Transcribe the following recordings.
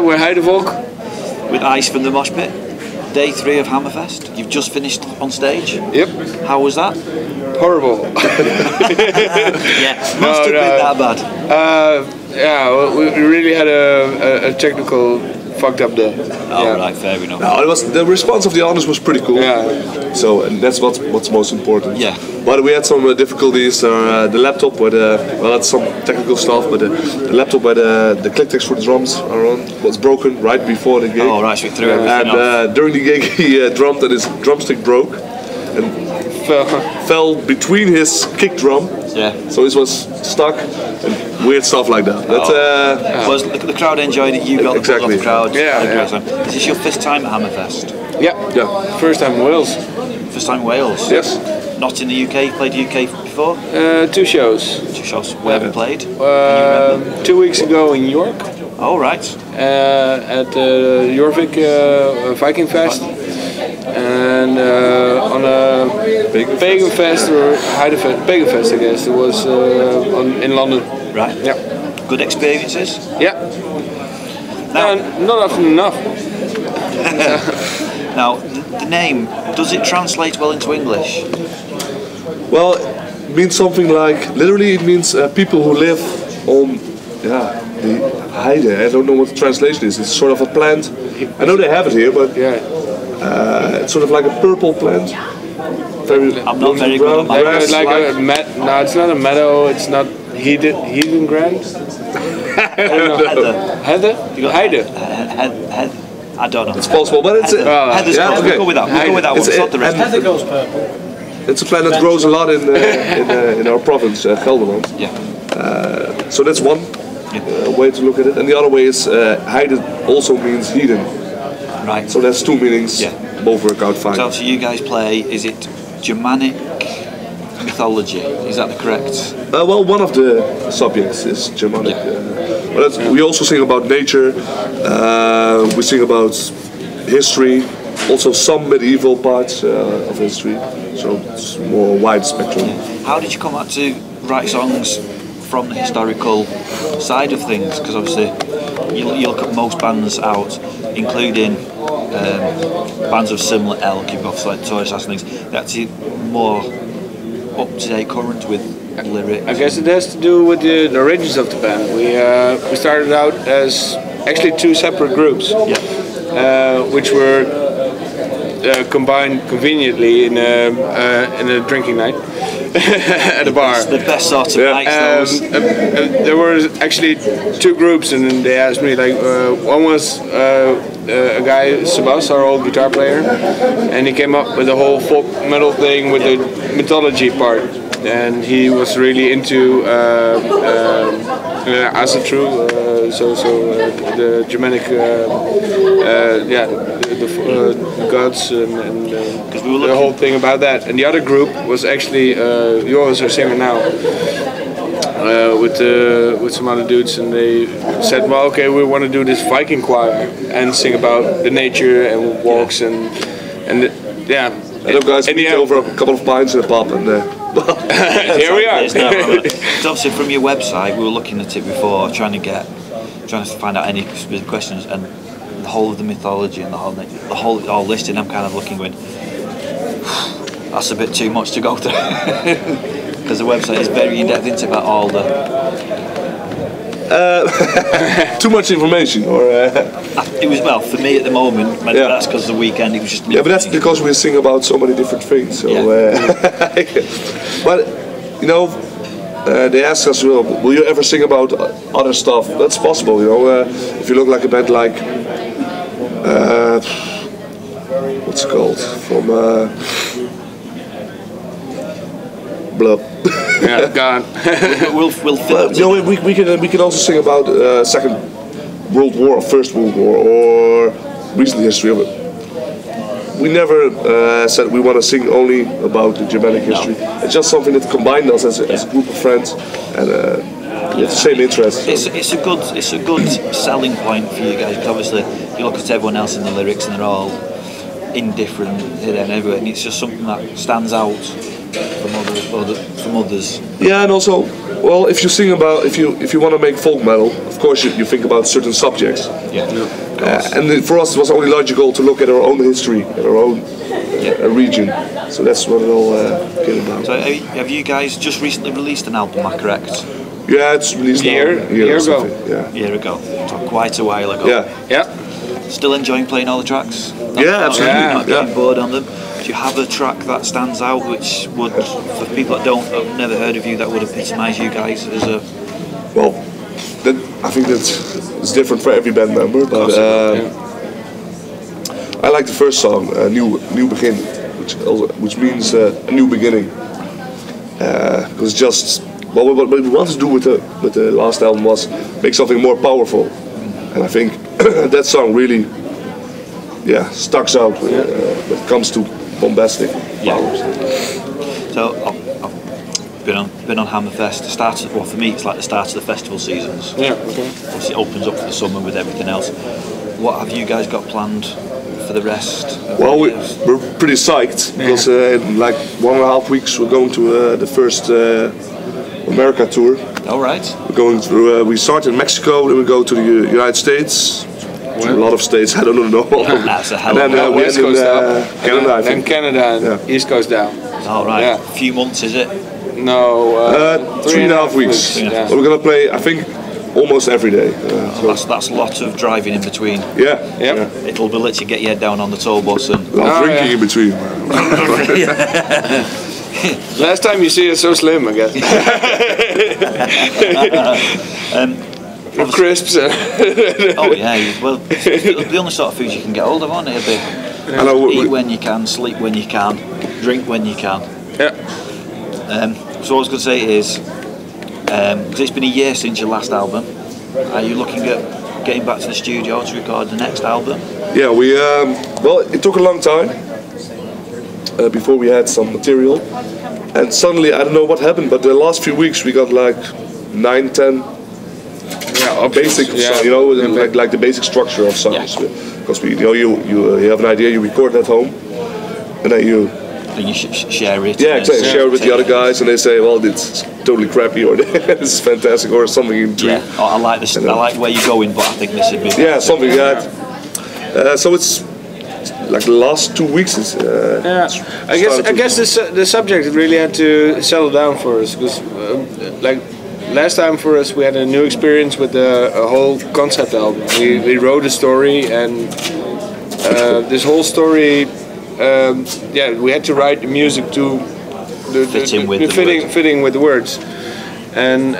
we're Heidevolk. With Ice from the Mosh Pit. Day 3 of Hammerfest. You've just finished on stage. Yep. How was that? Horrible. Yeah, must have been that bad. Yeah, well, we really had a technical fucked up day. Oh, yeah. Right, fair enough. No, it was, the response of the audience was pretty cool. Yeah. So, and that's what's most important. Yeah. But we had some difficulties. The laptop where that's some technical stuff, but the laptop where the click text for the drums are on was broken right before the gig. Oh, right, so we threw everything off. During the gig he drummed and his drumstick broke and fell between his kick drum. Yeah. So it was stuck and weird stuff like that. Was the crowd enjoyed it? You got exactly. the crowd. Yeah. Is this your first time at Hammerfest? Yeah. First time in Wales. First time in Wales? Yes. Not in the UK? Played UK before? 2 shows. 2 shows. Where have you played? 2 weeks ago in York. Oh, right. At Jorvik Viking Fest. And on a Pagan Fest or Heidevolk Pagan Fest, I guess it was in London. Right. Yeah. Good experiences. Yeah. Now, not often enough. Now, the name, does it translate well into English? Well, it means something like, literally it means people who live on the Heide. I don't know what the translation is. It's sort of a plant. I know they have it here, but it's sort of like a purple plant. I'm not very good at grass, like no, it's not a meadow. It's not heathen grand. Heather? Heide. I don't know. It's possible, but it's Heather's okay. We'll go with that. We'll go with that one. It's not the rest. Heather goes purple. It's a plant that grows a lot in our province, Gelderland. Yeah. So that's one way to look at it, and the other way is Heide also means heathen. Right. So that's 2 meanings. Yeah. Both work out fine. So you guys play, is it Germanic mythology? Is that the correct? Well, one of the subjects is Germanic. But we also sing about nature. We sing about history. Also some medieval parts of history. So it's more wide spectrum. How did you come out to write songs from the historical side of things? Because obviously you look at most bands out, including bands of similar ilk, you've got like Toy Assassin things, they're actually more up-to-date current with lyrics. I guess it has to do with the origins of the band. We started out as actually 2 separate groups, which were combined conveniently in a drinking night at a bar. The best sort of nights. There were actually 2 groups, and then they asked me like one was a guy, Sebas, our old guitar player, and he came up with the whole folk metal thing with the mythology part, and he was really into Asatru, the Germanic, the gods and the whole thing about that. And the other group was actually Joris, our singer now, with some other dudes, and they said, well, okay, we want to do this Viking choir and sing about the nature and walks and guys, meet over a couple of pints in a pub and here we are. So obviously from your website, we were looking at it before, trying to find out any specific questions, and the whole of the mythology and the whole all listing, I'm kind of looking going, that's a bit too much to go through. Because the website is very in-depth into about all the... too much information, or... It was, well, for me at the moment, that's because the weekend, it was just... Yeah, but that's because we sing about so many different things, so... But, you know, they asked us, well, will you ever sing about other stuff? That's possible, you know, if you look like a band like... what's it called? From... Blood. Yeah, gone. we'll fill it. You know, we can also sing about Second World War, or First World War, or recent history of it. We never said we want to sing only about the Germanic history. It's just something that combined us as a group of friends, and with the same interests. It's a good selling point for you guys. Because obviously, you look at everyone else in the lyrics, and they're all indifferent here and everywhere, and it's just something that stands out from others? Yeah, and also, well, if you sing about, if you want to make folk metal, of course you think about certain subjects. Yeah. And for us, it was only logical to look at our own history, at our own region. So that's what it all came about. So have you guys just recently released an album? Am I correct? Yeah, it's released a year ago. Yeah. A year ago, so quite a while ago. Yeah. Still enjoying playing all the tracks? Absolutely. Not getting bored on them. Do you have a track that stands out, which would, for people that have never heard of you, that would epitomise you guys as a? Well, I think it's different for every band member, but I like the first song, "New Begin," which means a new beginning. Because just what we wanted to do with the last album was make something more powerful, and I think that song really, sticks out when it comes to bombastic powers. So I've been on Hammerfest. For me, it's like the start of the festival seasons. Yeah. Okay. Obviously, it opens up for the summer with everything else. What have you guys got planned for the rest? Well, we're pretty psyched because in like 1.5 weeks we're going to the first America tour. All right. We're going through. We start in Mexico, then we go to the United States. To a lot of states, I don't know all of them. That's a hell of a lot. West Coast down, Canada, then Canada and East Coast down. All right. Yeah. A few months, is it? No. 3.5 weeks. Yeah. But we're gonna play, I think, almost every day. That's a lot of driving in between. Yeah. It'll be literally get your head down on the tour bus and. A lot of drinking in between. Last time you see us so slim, I guess. Crisps. Oh yeah, well, the only sort of food you can get hold of, aren't it? Eat when you can, sleep when you can, drink when you can. Yeah. So what I was going to say is, because it's been a year since your last album, are you looking at getting back to the studio to record the next album? Yeah, well, it took a long time before we had some material, and suddenly, I don't know what happened, but the last few weeks we got like 9-10 basic songs, like the basic structure of songs, because you have an idea, you record at home, and then you share it. Yeah, exactly. Share it with the other guys, and they say, "Well, it's totally crappy," or "This is fantastic," or something in between. Yeah, I like this. I like where you're going, but I think this would be. Yeah, something like that. So it's like the last 2 weeks. I guess the subject really had to settle down for us because, like. Last time for us, we had a new experience with a whole concept album. We wrote a story, and this whole story, we had to write the music to fitting with the words, and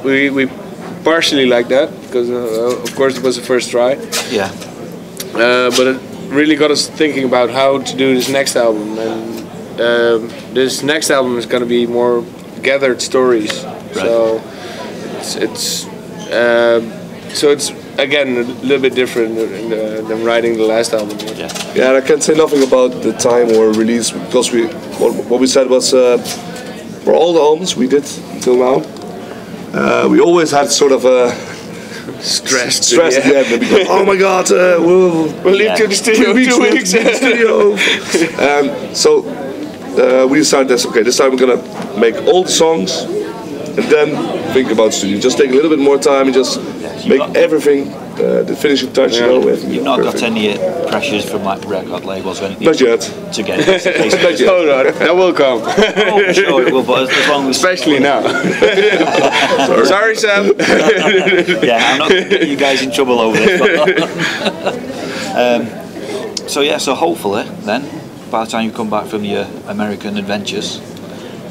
we partially like that because of course it was the first try. Yeah. But it really got us thinking about how to do this next album, and this next album is going to be more gathered stories, so it's again a little bit different than writing the last album. Yeah, and I can't say nothing about the time or release because what we said was for all the albums we did until now, we always had sort of a stress at the end because oh my god, we'll leave to the studio 2 weeks. So we decided this time we're gonna make all the songs and then think about studio. Just take a little bit more time and just make everything the finishing touch. You've not got any pressures from like record labels or anything. Not yet. To get it. Not yet. Hold on, that will come. Oh, sure it will, but as long as especially now. Sorry, Sam. Yeah, I'm not going to get you guys in trouble over this. So hopefully then, by the time you come back from your American adventures.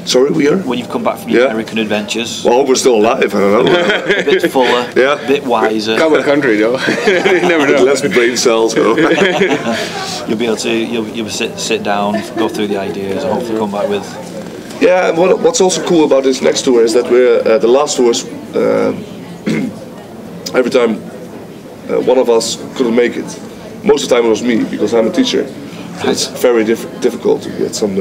Sorry, we are? When you've come back from your American adventures. Well, we're still alive, I don't know. A bit fuller, a bit wiser. Come a country though. You never know. Less brain cells. You'll be able to you'll sit down, go through the ideas, and hopefully come back with. Yeah, and what's also cool about this next tour is that we're the last tours. Every time one of us couldn't make it, most of the time it was me because I'm a teacher. So it's very difficult to get some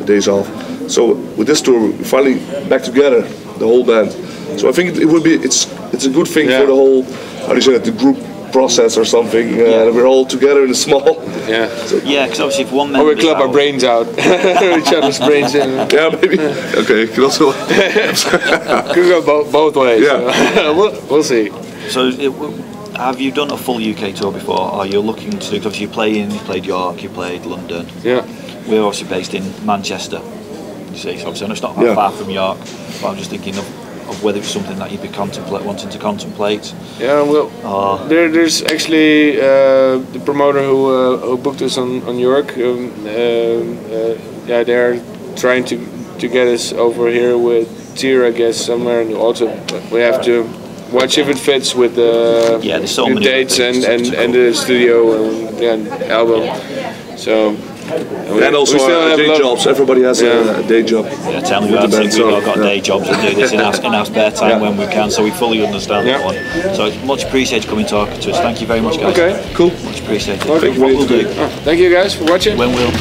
days off. So with this tour, we're finally back together, the whole band. So I think it's a good thing for the whole, how do you say that, the group process or something. We're all together in a small. Yeah. Yeah, because obviously if one Or member we club our brains out, each other's brains in. Yeah, maybe. Okay, could also. Could go both ways. Yeah. So. we'll see. So, have you done a full UK tour before? Are you looking to? Because you played York, you played London. Yeah. We're obviously based in Manchester. You see, so obviously it's not that far from York. But I'm just thinking of whether it's something that you'd be wanting to contemplate. Yeah, well, there's actually the promoter who booked us on York. Yeah, they're trying to get us over here with Tier, I guess, somewhere in the autumn. But we have to watch if it fits with the there's so many dates and the studio and album. So. And also day jobs. Everybody has a day job. Yeah, tell me about it. We've all got day jobs and do this in our spare time when we can, so we fully understand that one. So it's much appreciated coming talking to us. Thank you very much, guys. Okay, cool. Much appreciated. Okay. What we'll do. Thank you guys for watching. When we'll